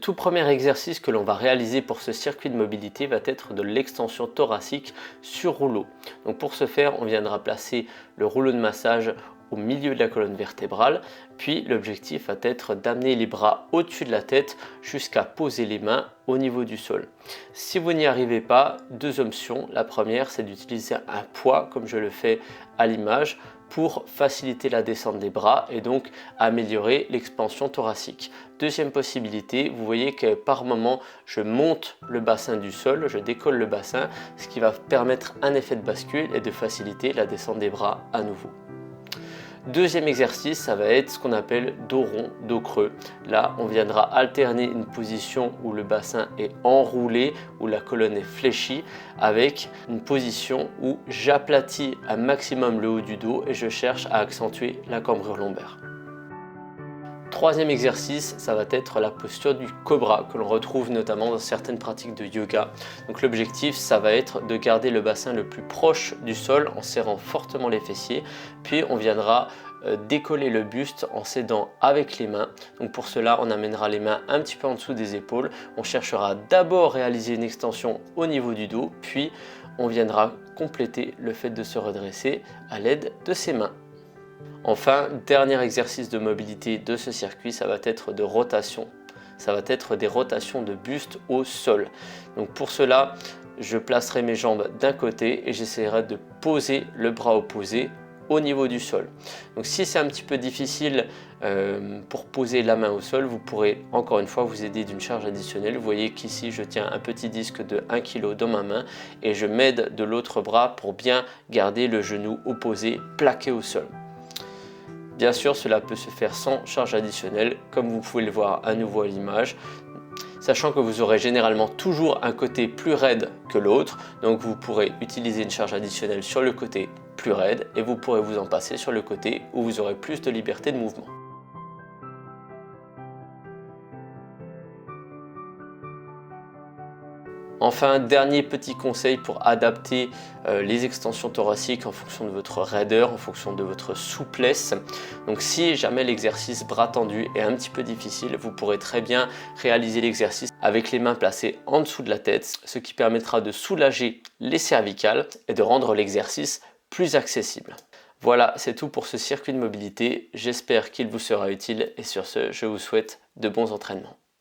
tout premier exercice que l'on va réaliser pour ce circuit de mobilité va être de l'extension thoracique sur rouleau. Donc pour ce faire, on viendra placer le rouleau de massage au milieu de la colonne vertébrale, puis l'objectif va être d'amener les bras au-dessus de la tête jusqu'à poser les mains au niveau du sol. Si vous n'y arrivez pas, deux options. La première, c'est d'utiliser un poids comme je le fais à l'image pour faciliter la descente des bras et donc améliorer l'expansion thoracique. Deuxième possibilité, vous voyez que par moment je monte le bassin du sol, je décolle le bassin, ce qui va permettre un effet de bascule et de faciliter la descente des bras à nouveau. Deuxième exercice, ça va être ce qu'on appelle dos rond, dos creux. Là, on viendra alterner une position où le bassin est enroulé, où la colonne est fléchie, avec une position où j'aplatis un maximum le haut du dos et je cherche à accentuer la cambrure lombaire. Troisième exercice, ça va être la posture du cobra que l'on retrouve notamment dans certaines pratiques de yoga. Donc l'objectif, ça va être de garder le bassin le plus proche du sol en serrant fortement les fessiers. Puis on viendra décoller le buste en s'aidant avec les mains. Donc pour cela, on amènera les mains un petit peu en dessous des épaules. On cherchera d'abord à réaliser une extension au niveau du dos, puis on viendra compléter le fait de se redresser à l'aide de ses mains. Enfin, dernier exercice de mobilité de ce circuit, ça va être de rotation. Ça va être des rotations de buste au sol. Donc pour cela, je placerai mes jambes d'un côté et j'essaierai de poser le bras opposé au niveau du sol. Donc si c'est un petit peu difficile pour poser la main au sol, vous pourrez encore une fois vous aider d'une charge additionnelle. Vous voyez qu'ici je tiens un petit disque de 1 kg dans ma main et je m'aide de l'autre bras pour bien garder le genou opposé plaqué au sol. Bien sûr, cela peut se faire sans charge additionnelle, comme vous pouvez le voir à nouveau à l'image, sachant que vous aurez généralement toujours un côté plus raide que l'autre, donc vous pourrez utiliser une charge additionnelle sur le côté plus raide et vous pourrez vous en passer sur le côté où vous aurez plus de liberté de mouvement. Enfin, dernier petit conseil pour adapter les extensions thoraciques en fonction de votre raideur, en fonction de votre souplesse. Donc si jamais l'exercice bras tendu est un petit peu difficile, vous pourrez très bien réaliser l'exercice avec les mains placées en dessous de la tête, ce qui permettra de soulager les cervicales et de rendre l'exercice plus accessible. Voilà, c'est tout pour ce circuit de mobilité. J'espère qu'il vous sera utile et sur ce, je vous souhaite de bons entraînements.